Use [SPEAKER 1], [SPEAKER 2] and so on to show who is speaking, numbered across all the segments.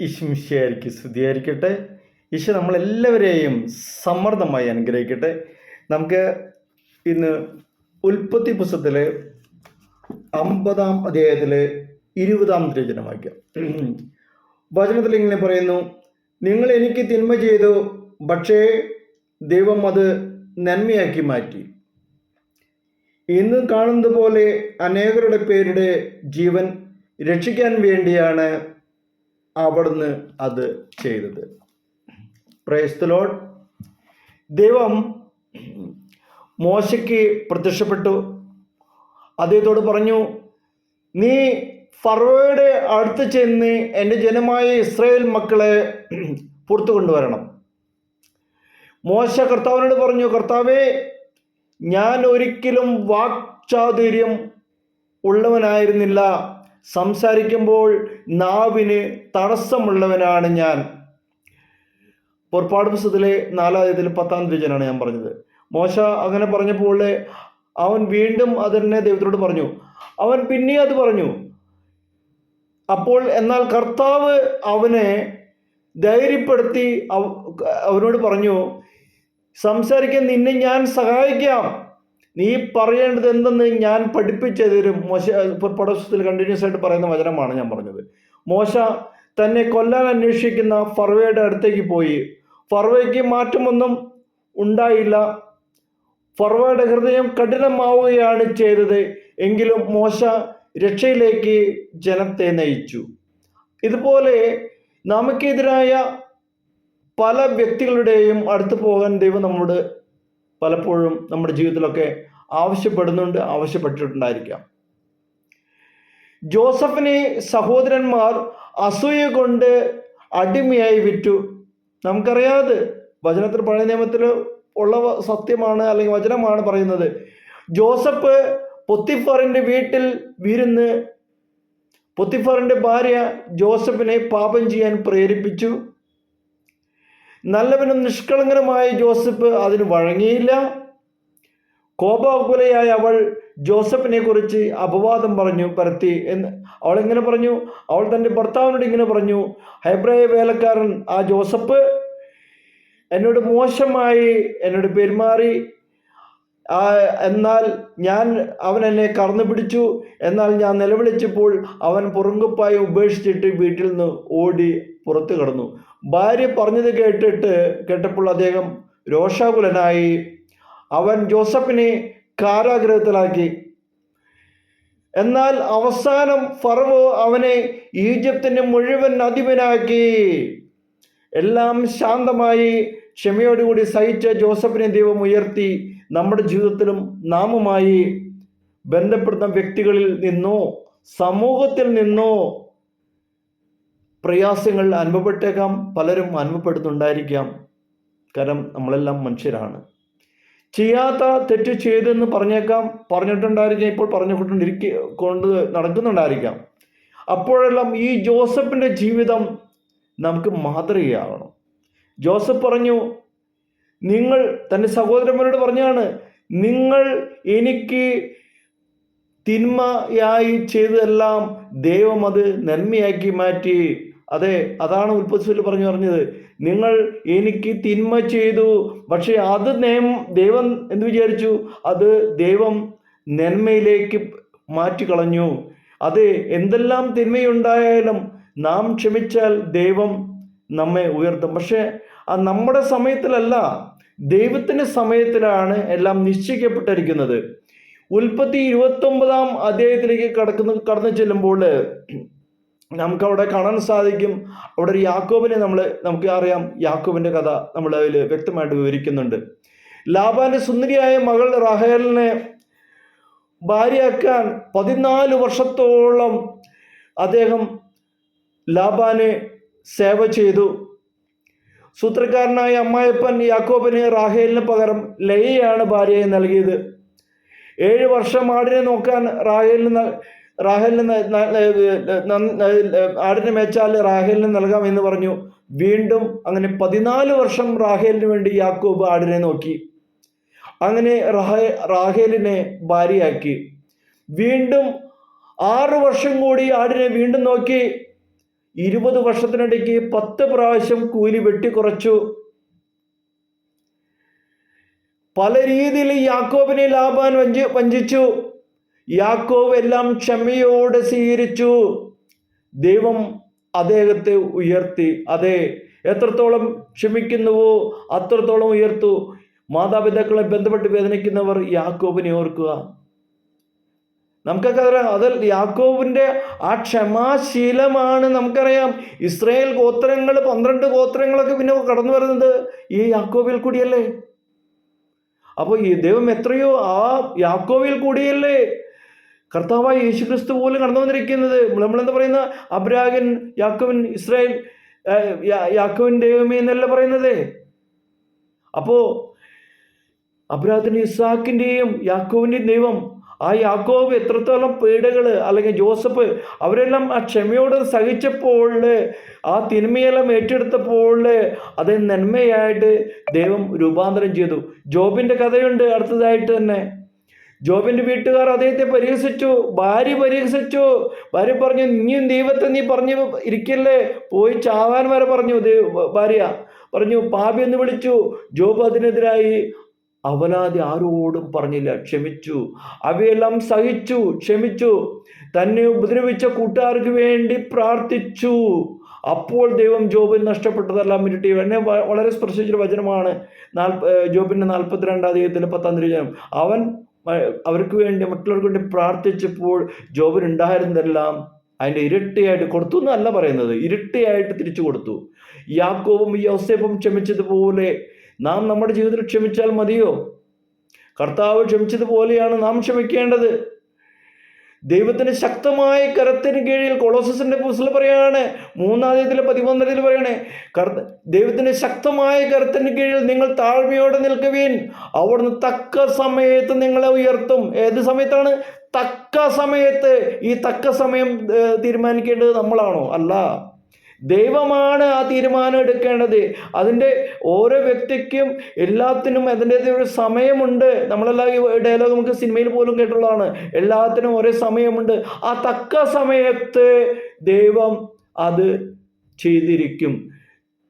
[SPEAKER 1] ഈശ്വമിശിഹായ്ക്ക് സ്തുതിയായിരിക്കട്ടെ. ഈശോ നമ്മളെല്ലാവരെയും സമ്മർദ്ദമായി അനുഗ്രഹിക്കട്ടെ. നമുക്ക് ഇന്ന് ഉൽപ്പത്തി പുസ്തകത്തിലെ 50-ാം അധ്യായത്തിലെ 20-ാം തിരുവചനം വായിക്കാം. വചനത്തിൽ ഇങ്ങനെ പറയുന്നു: നിങ്ങൾ എനിക്ക് തിന്മ ചെയ്തു, പക്ഷേ ദൈവം അത് നന്മയാക്കി മാറ്റി. ഇന്ന് കാണുന്നത് പോലെ അനേകരുടെ പേരുടെ ജീവൻ രക്ഷിക്കാൻ വേണ്ടിയാണ് അവിടുന്ന് അത് ചെയ്തത്. Praise the Lord. ദൈവം മോശയ്ക്ക് പ്രത്യക്ഷപ്പെട്ടു. അദ്ദേഹത്തോട് പറഞ്ഞു, നീ ഫറവോയുടെ അടുത്ത് ചെന്ന് എൻ്റെ ജനമായ ഇസ്രായേൽ മക്കളെ പുറത്തു കൊണ്ടുവരണം. മോശ കർത്താവിനോട് പറഞ്ഞു, കർത്താവേ, ഞാൻ ഒരിക്കലും വാക്ചാതുര്യം ഉള്ളവനായിരുന്നില്ല. സംസാരിക്കുമ്പോൾ നാവിന് തടസ്സമുള്ളവനാണ് ഞാൻ. പുറപ്പാട് പുസ്തകത്തിലെ 4-ാം അധ്യായത്തിൽ 10-ാം തിരുവചനമാണ് ഞാൻ പറഞ്ഞത്. മോശ അങ്ങനെ പറഞ്ഞപ്പോൾ അവൻ വീണ്ടും അതിനെ ദൈവത്തോട് പറഞ്ഞു. അവൻ പിന്നെ അത് പറഞ്ഞു. അപ്പോൾ എന്നാൽ കർത്താവ് അവനെ ധൈര്യപ്പെടുത്തി അവനോട് പറഞ്ഞു, സംസാരിക്കാൻ നിന്നെ ഞാൻ സഹായിക്കാം. നീ പറയേണ്ടത് എന്തെന്ന് ഞാൻ പഠിപ്പിച്ചു തരും. മോശ പുറപ്പാട് പുസ്തകത്തിൽ കണ്ടിന്യൂസ് ആയിട്ട് പറയുന്ന വചനമാണ് ഞാൻ പറഞ്ഞത്. മോശ തന്നെ കൊല്ലാൻ അന്വേഷിക്കുന്ന ഫറവോയുടെ അടുത്തേക്ക് പോയി. ഫറവോയ്ക്ക് മാറ്റമൊന്നും ഉണ്ടായില്ല. ഫറവോയുടെ ഹൃദയം കഠിനമാവുകയാണ് ചെയ്തത്. എങ്കിലും മോശ രക്ഷയിലേക്ക് ജനത്തെ നയിച്ചു. ഇതുപോലെ നമുക്കെതിരായ പല വ്യക്തികളുടെയും അടുത്ത് പോകാൻ ദൈവം നമ്മോട് പലപ്പോഴും നമ്മുടെ ജീവിതത്തിലൊക്കെ ആവശ്യപ്പെട്ടിട്ടുണ്ടായിരിക്കാം. ജോസഫിനെ സഹോദരന്മാർ അസൂയ കൊണ്ട് അടിമയായി വിറ്റു. നമുക്കറിയാതെ വചനത്തിൽ, പഴയ നിയമത്തിൽ ഉള്ള സത്യമാണ്, അല്ലെങ്കിൽ വചനമാണ് പറയുന്നത്. ജോസഫ് പൊത്തിഫറിന്റെ വീട്ടിൽ വിരുന്ന്. പൊത്തിഫറിന്റെ ഭാര്യ ജോസഫിനെ പാപം ചെയ്യാൻ പ്രേരിപ്പിച്ചു. നല്ലവനും നിഷ്കളങ്കനുമായ ജോസഫ് അതിന് വഴങ്ങിയില്ല. കോപാകുലയായ അവൾ ജോസഫിനെ കുറിച്ച് അപവാദം പരത്തി. അവൾ എങ്ങനെ പറഞ്ഞു? അവൾ തൻ്റെ ഭർത്താവിനോട് ഇങ്ങനെ പറഞ്ഞു, ഹെബ്രായ വേലക്കാരൻ ആ ജോസഫ് എന്നോട് മോശമായി എന്നോട് പെരുമാറി. എന്നാൽ അവൻ എന്നെ കറന്നു പിടിച്ചു. എന്നാൽ ഞാൻ നിലവിളിച്ചപ്പോൾ അവൻ പുറങ്കുപ്പായി ഉപേക്ഷിച്ചിട്ട് വീട്ടിൽ നിന്ന് ഓടി പുറത്തു കടന്നു. ഭാര്യ പറഞ്ഞത് കേട്ടപ്പോൾ അദ്ദേഹം രോഷാകുലനായി. അവൻ ജോസഫിനെ കാരാഗൃഹത്തിലാക്കി. എന്നാൽ അവസാനം ഫറവോ അവനെ ഈജിപ്തിന്റെ മുഴുവൻ അധിപനാക്കി. എല്ലാം ശാന്തമായി ക്ഷമയോടുകൂടി സഹിച്ച ജോസഫിനെ ദൈവം ഉയർത്തി. നമ്മുടെ ജീവിതത്തിലും നാമുമായി ബന്ധപ്പെടുന്ന വ്യക്തികളിൽ നിന്നോ സമൂഹത്തിൽ നിന്നോ പ്രയാസങ്ങൾ അനുഭവപ്പെട്ടേക്കാം. പലരും അനുഭവപ്പെടുന്നുണ്ടായിരിക്കാം. കാരണം നമ്മളെല്ലാം മനുഷ്യരാണ്. ചെയ്യാത്ത തെറ്റ് ചെയ്തെന്ന് പറഞ്ഞിട്ടുണ്ടായിരിക്കാം, ഇപ്പോൾ കൊണ്ട് നടക്കുന്നുണ്ടായിരിക്കാം. അപ്പോഴെല്ലാം ഈ ജോസഫിൻ്റെ ജീവിതം നമുക്ക് മാതൃകയാകണം. ജോസഫ് പറഞ്ഞു, നിങ്ങൾ തൻ്റെ സഹോദരന്മാരോട് പറഞ്ഞാണ്, നിങ്ങൾ എനിക്ക് തിന്മയായി ചെയ്തതെല്ലാം ദൈവം അത് നന്മയാക്കി മാറ്റി. അതെ, അതാണ് ഉൽപ്പത്തിയിൽ പറഞ്ഞത്. നിങ്ങൾ എനിക്ക് തിന്മ ചെയ്തു, പക്ഷെ അത് ദൈവം എന്ത് വിചാരിച്ചു? അത് ദൈവം നന്മയിലേക്ക് മാറ്റിക്കളഞ്ഞു. അത് എന്തെല്ലാം തിന്മയുണ്ടായാലും നാം ക്ഷമിച്ചാൽ ദൈവം നമ്മെ ഉയർത്തും. പക്ഷെ നമ്മുടെ സമയത്തിലല്ല, ദൈവത്തിൻ്റെ സമയത്തിലാണ് എല്ലാം നിശ്ചയിക്കപ്പെട്ടിരിക്കുന്നത്. ഉൽപ്പത്തി 29-ാം അധ്യായത്തിലേക്ക് കടന്നു ചെല്ലുമ്പോൾ നമുക്കവിടെ കാണാൻ സാധിക്കും. അവിടെ ഒരു യാക്കോബിനെ നമുക്ക് അറിയാം. യാക്കോബിൻ്റെ കഥ നമ്മൾ അതിൽ വ്യക്തമായിട്ട് വിവരിക്കുന്നുണ്ട്. ലാബാന്റെ സുന്ദരിയായ മകൾ റാഹേലിനെ ഭാര്യയാക്കാൻ 14 വർഷത്തോളം അദ്ദേഹം ലാബാന് സേവ ചെയ്തു. സൂത്രക്കാരനായ അമ്മായപ്പൻ യാക്കോബിന് റാഹേലിന് പകരം ലയയാണ് ഭാര്യയെ നൽകിയത്. 7 വർഷം ആടിനെ നോക്കാൻ റാഹേലിന് ആടിനെ മേച്ചാൽ റാഹേലിന് നൽകാം എന്ന് പറഞ്ഞു. വീണ്ടും അങ്ങനെ 14 വർഷം റാഹേലിന് വേണ്ടി യാക്കോബ് ആടിനെ നോക്കി. അങ്ങനെ റാഹേലിനെ ഭാര്യയാക്കി. വീണ്ടും 6 വർഷം കൂടി ആടിനെ വീണ്ടും നോക്കി. 20 വർഷത്തിനിടയ്ക്ക് 10 പ്രാവശ്യം കൂലി വെട്ടിക്കുറച്ചു. പല രീതിയിൽ യാക്കോബിനെ ലാബാൻ വഞ്ചിച്ചു. യാക്കോബ് എല്ലാം ക്ഷമയോടെ സ്വീകരിച്ചു. ദൈവം അദ്ദേഹത്തെ ഉയർത്തി. അതെ, എത്രത്തോളം ക്ഷമിക്കുന്നുവോ അത്രത്തോളം ഉയർത്തു. മാതാപിതാക്കളെ ബന്ധപ്പെട്ട് വേദനിക്കുന്നവർ യാക്കോബിനെ ഓർക്കുക. നമുക്കൊക്കെ അറിയാം, അതിൽ യാക്കോബിൻ്റെ ആ ക്ഷമാശീലമാണ്. നമുക്കറിയാം, ഇസ്രായേൽ ഗോത്രങ്ങൾ 12 ഗോത്രങ്ങളൊക്കെ പിന്നെ കടന്നു വരുന്നത് ഈ യാക്കോബിൽ കൂടിയല്ലേ. അപ്പോൾ ഈ ദൈവം എത്രയോ ആ യാക്കോബിൽ കൂടിയല്ലേ കർത്താവായ യേശുക്രിസ്തു പോലും കടന്നു വന്നിരിക്കുന്നത്. നമ്മളെന്താ പറയുന്ന, അബ്രാഹൻ യാക്കോബിൻ ഇസ്രായേൽ യാക്കോബിൻ ദൈവമേ എന്നല്ല പറയുന്നത്. അപ്പോൾ അബ്രാഹത്തിൻ്റെ ഇസ്ഹാക്കിൻ്റെയും യാക്കോബിൻ്റെയും ദൈവം, ആ യാക്കോബ് എത്രത്തോളം പീഡകൾ, അല്ലെങ്കിൽ ജോസഫ്, അവരെല്ലാം ആ ക്ഷമയോടെ സഹിച്ചപ്പോൾ, ആ തിന്മയെല്ലാം ഏറ്റെടുത്തപ്പോൾ അത് നന്മയായിട്ട് ദൈവം രൂപാന്തരം ചെയ്തു. ജോബിൻ്റെ കഥയുണ്ട് അടുത്തതായിട്ട് തന്നെ. ജോബിൻ്റെ വീട്ടുകാർ അദ്ദേഹത്തെ പരിഹസിച്ചു, ഭാര്യ പരിഹസിച്ചു. ഭാര്യ പറഞ്ഞു, ഇനിയും ദൈവത്തെ നീ പറഞ്ഞു ഇരിക്കല്ലേ, പോയി ചാവാൻ വരെ പറഞ്ഞു. ഭാര്യ പറഞ്ഞു, പാപി എന്ന് വിളിച്ചു. ജോബ് അതിനെതിരായി അവലാതി ആരോടും പറഞ്ഞില്ല, ക്ഷമിച്ചു. അവയെല്ലാം സഹിച്ചു, ക്ഷമിച്ചു. തന്നെ ഉപദ്രവിച്ച കൂട്ടുകാർക്ക് വേണ്ടി പ്രാർത്ഥിച്ചു. അപ്പോൾ ദൈവം ജോബിന് നഷ്ടപ്പെട്ടതെല്ലാം ഇരട്ടി. എന്നെ വളരെ സ്പർശിച്ചൊരു വചനമാണ് ജോബിൻ്റെ 42 അധ്യായത്തിലെ 10 തിരുവചനം. അവൻ അവർക്ക് വേണ്ടി, മറ്റുള്ളവർക്ക് വേണ്ടി പ്രാർത്ഥിച്ചപ്പോൾ ജോബിനുണ്ടായിരുന്നതെല്ലാം അതിൻ്റെ ഇരട്ടിയായിട്ട് കൊടുത്തു എന്നല്ല പറയുന്നത്, ഇരട്ടിയായിട്ട് തിരിച്ചു കൊടുത്തു. യാക്കോബും യോസേഫും ക്ഷമിച്ചതുപോലെ നാം നമ്മുടെ ജീവിതത്തിൽ ക്ഷമിച്ചാൽ മതിയോ? കർത്താവ് ക്ഷമിച്ചതുപോലെയാണ് നാം ക്ഷമിക്കേണ്ടത്. ദൈവത്തിന് ശക്തമായ കരത്തിന് കീഴിൽ, കൊളോസസിന്റെ പുസ്തകത്തിൽ പറയാണ് 3:11 പറയണേ, ദൈവത്തിന് ശക്തമായ കരത്തിന് കീഴിൽ നിങ്ങൾ താഴ്മയോടെ നിൽക്കുവിൻ, അവിടുന്ന് തക്ക സമയത്ത് നിങ്ങളെ ഉയർത്തും. ഏത് സമയത്താണ്? തക്ക സമയത്ത്. ഈ തക്ക സമയം തീരുമാനിക്കേണ്ടത് നമ്മളാണോ? അല്ല, ദൈവമാണ് ആ തീരുമാനം എടുക്കേണ്ടത്. അതിൻ്റെ ഓരോ വ്യക്തിക്കും എല്ലാത്തിനും അതിൻ്റെതായ ഒരു സമയമുണ്ട്. നമ്മളെല്ലാം ഈ ഡയലോഗ് നമുക്ക് സിനിമയിൽ പോലും കേട്ടുള്ളതാണ്. എല്ലാത്തിനും ഒരേ സമയമുണ്ട്. ആ തക്ക സമയത്ത് ദൈവം അത് ചെയ്തിരിക്കും.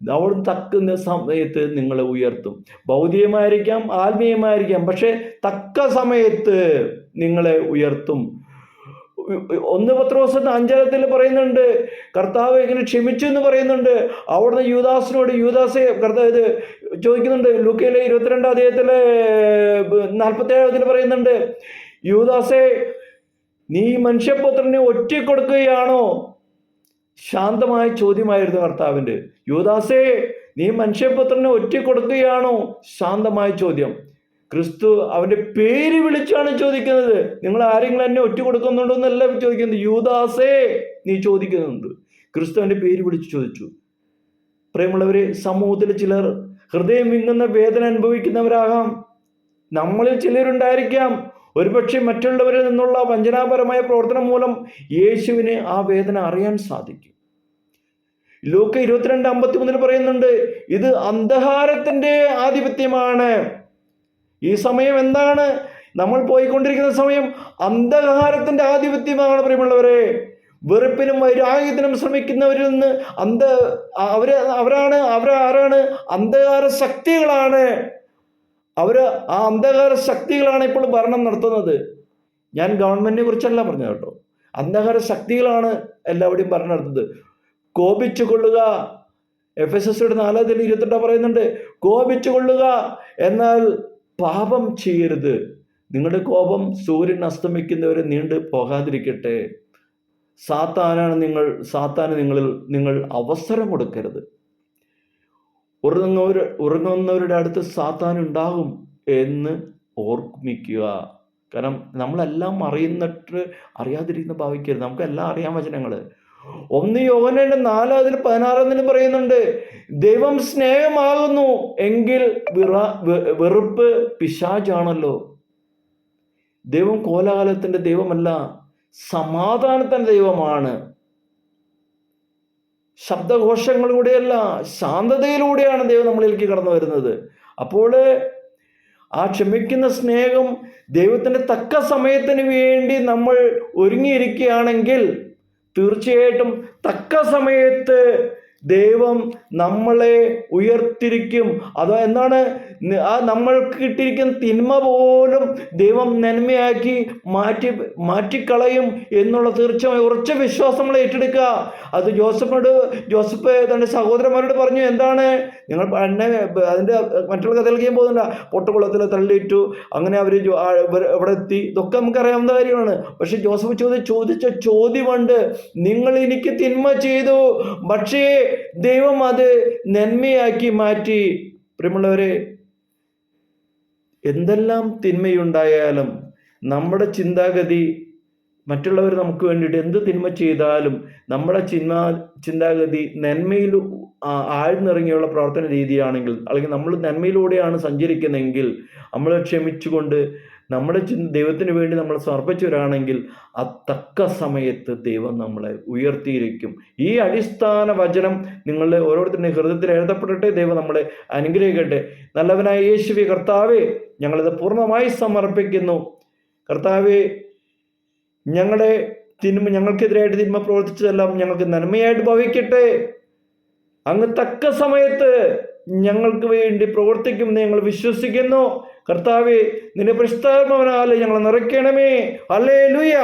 [SPEAKER 1] അവിടെ തക്കുന്ന സമയത്ത് നിങ്ങളെ ഉയർത്തും. ഭൗതികമായിരിക്കാം, ആത്മീയമായിരിക്കാം, പക്ഷെ തക്ക സമയത്ത് നിങ്ങളെ ഉയർത്തും. 1 പത്രോസ് 5 പറയുന്നുണ്ട്, കർത്താവ് ഇങ്ങനെ ക്ഷമിച്ചു എന്ന് പറയുന്നുണ്ട്. അവിടുന്ന് യൂദാസിനോട്, യൂദാസെ കർത്താവ് ചോദിക്കുന്നുണ്ട്. ലൂക്കയിലെ 22 അധ്യായത്തിലെ 47 പറയുന്നുണ്ട്, യൂദാസെ നീ മനുഷ്യപുത്രനെ ഒറ്റിക്കൊടുക്കുകയാണോ? ശാന്തമായ ചോദ്യമായിരുന്നു കർത്താവിൻ്റെ. യൂദാസെ നീ മനുഷ്യപുത്രനെ ഒറ്റിക്കൊടുക്കുകയാണോ? ശാന്തമായ ചോദ്യം. ക്രിസ്തു അവൻ്റെ പേര് വിളിച്ചാണ് ചോദിക്കുന്നത്. നിങ്ങൾ ആരെങ്കിലും എന്നെ ഒറ്റ കൊടുക്കുന്നുണ്ടോ എന്നല്ല ചോദിക്കുന്നത്. യൂദാസേ നീ ചോദിക്കുന്നുണ്ട്. ക്രിസ്തു അവൻ്റെ പേര് വിളിച്ച് ചോദിച്ചു. പ്രിയമുള്ളവരെ, സമൂഹത്തിൽ ചിലർ ഹൃദയം വിങ്ങുന്ന വേദന അനുഭവിക്കുന്നവരാകാം. നമ്മളിൽ ചിലരുണ്ടായിരിക്കാം. ഒരുപക്ഷെ മറ്റുള്ളവരിൽ നിന്നുള്ള വഞ്ചനാപരമായ പ്രവർത്തനം മൂലം യേശുവിന് ആ വേദന അറിയാൻ സാധിക്കും. ലൂക്ക 22:53 പറയുന്നുണ്ട്, ഇത് അന്ധകാരത്തിൻ്റെ ആധിപത്യമാണ്. ഈ സമയം എന്താണ്? നമ്മൾ പോയിക്കൊണ്ടിരിക്കുന്ന സമയം അന്ധകാരത്തിൻ്റെ ആധിപത്യമാണ്. പ്രിയമുള്ളവരെ, വെറുപ്പിനും വൈരാഗ്യത്തിനും ശ്രമിക്കുന്നവരിൽ നിന്ന് അവരാരാണ്? അന്ധകാര ശക്തികളാണ്. ആ അന്ധകാര ശക്തികളാണ് ഇപ്പോൾ ഭരണം നടത്തുന്നത്. ഞാൻ ഗവൺമെന്റിനെ കുറിച്ചല്ല പറഞ്ഞത് കേട്ടോ. അന്ധകാര ശക്തികളാണ് എല്ലാവരുടെയും ഭരണം നടത്തുന്നത്. കോപിച്ചു കൊള്ളുക. എഫെസസ്സുടെ 4:28 പറയുന്നുണ്ട്, കോപിച്ചു കൊള്ളുക, എന്നാൽ പാപം ചെയ്യരുത്. നിങ്ങളുടെ കോപം സൂര്യൻ അസ്തമിക്കുന്നവരെ നീണ്ടു പോകാതിരിക്കട്ടെ. സാത്താന് നിങ്ങൾ അവസരം കൊടുക്കരുത്. ഉറങ്ങുന്നവരുടെ അടുത്ത് സാത്താൻ ഉണ്ടാകും എന്ന് ഓർമ്മിക്കുക. കാരണം നമ്മളെല്ലാം അറിയുന്നിട്ട് അറിയാതിരിക്കുന്ന ഭാവിക്കരുത്. നമുക്കെല്ലാം അറിയാൻ വചനങ്ങൾ. 1 യോഹന്നാന്റെ 4:16 പറയുന്നുണ്ട്, ദൈവം സ്നേഹമാകുന്നു എങ്കിൽ വെറുപ്പ് പിശാചാണല്ലോ. ദൈവം കോലാഹലത്തിന്റെ ദൈവമല്ല, സമാധാനത്തിന്റെ ദൈവമാണ്. ശബ്ദഘോഷങ്ങളിലൂടെയല്ല, ശാന്തതയിലൂടെയാണ് ദൈവം നമ്മളിലേക്ക് കടന്നു വരുന്നത്. അപ്പോൾ ആ ക്ഷമിക്കുന്ന സ്നേഹം, ദൈവത്തിൻ്റെ തക്ക സമയത്തിന് വേണ്ടി നമ്മൾ ഒരുങ്ങിയിരിക്കുകയാണെങ്കിൽ തീർച്ചയായിട്ടും തക്ക സമയത്ത് ദൈവം നമ്മളെ ഉയർത്തിരിക്കും. അതോ എന്താണ്, നമ്മൾക്ക് കിട്ടിയിരിക്കുന്ന തിന്മ പോലും ദൈവം നന്മയാക്കി മാറ്റിക്കളയും എന്നുള്ള തീർച്ചയായും ഉറച്ച വിശ്വാസം നമ്മൾ ഏറ്റെടുക്കുക. അത് ജോസഫ് തൻ്റെ സഹോദരന്മാരോട് പറഞ്ഞു, എന്താണ് നിങ്ങൾ എന്നെ അതിൻ്റെ മറ്റുള്ള കഥയിലേക്ക് പോകുന്നില്ല, പൊട്ടുകുളത്തിൽ തള്ളിയിട്ടു, അങ്ങനെ അവർ ഇവിടെ എത്തി, ഇതൊക്കെ നമുക്കറിയാവുന്ന കാര്യമാണ്. പക്ഷെ ജോസഫ് ചോദിച്ച ചോദ്യമുണ്ട്, നിങ്ങൾ എനിക്ക് തിന്മ ചെയ്തു, പക്ഷേ ദൈവം അത് നന്മയാക്കി മാറ്റി. പ്രിയമുള്ളവരെ, എന്തെല്ലാം തിന്മയുണ്ടായാലും നമ്മുടെ ചിന്താഗതി, മറ്റുള്ളവർ നമുക്ക് വേണ്ടിയിട്ട് എന്ത് തിന്മ ചെയ്താലും നമ്മുടെ ചിന്താഗതി നന്മയിൽ ആഴ്ന്നിറങ്ങിയുള്ള പ്രവർത്തന രീതിയാണെങ്കിൽ, അല്ലെങ്കിൽ നമ്മൾ നന്മയിലൂടെയാണ് സഞ്ചരിക്കുന്നതെങ്കിൽ, നമ്മൾ ക്ഷമിച്ചുകൊണ്ട് നമ്മുടെ ദൈവത്തിന് വേണ്ടി നമ്മൾ സമർപ്പിച്ചവരാണെങ്കിൽ ആ തക്ക സമയത്ത് ദൈവം നമ്മളെ ഉയർത്തിയിരിക്കും. ഈ അടിസ്ഥാന വചനം നിങ്ങളുടെ ഓരോരുത്തരുടെയും ഹൃദയത്തിൽ എഴുതപ്പെടട്ടെ. ദൈവം നമ്മളെ അനുഗ്രഹിക്കട്ടെ. നല്ലവനായ യേശുവേ കർത്താവേ, ഞങ്ങളിത് പൂർണ്ണമായി സമർപ്പിക്കുന്നു. കർത്താവേ, ഞങ്ങൾക്കെതിരായിട്ട് തിന്മ പ്രവർത്തിച്ചതെല്ലാം ഞങ്ങൾക്ക് നന്മയായിട്ട് ഭവിക്കട്ടെ. അങ്ങ് തക്ക സമയത്ത് ഞങ്ങൾക്ക് വേണ്ടി പ്രവർത്തിക്കുമെന്ന് ഞങ്ങൾ വിശ്വസിക്കുന്നു. കർത്താവേ, നിന്റെ പരിശുദ്ധാത്മാവിനാൽ ഞങ്ങൾ നിറയ്ക്കണമേ. ഹല്ലേലൂയ.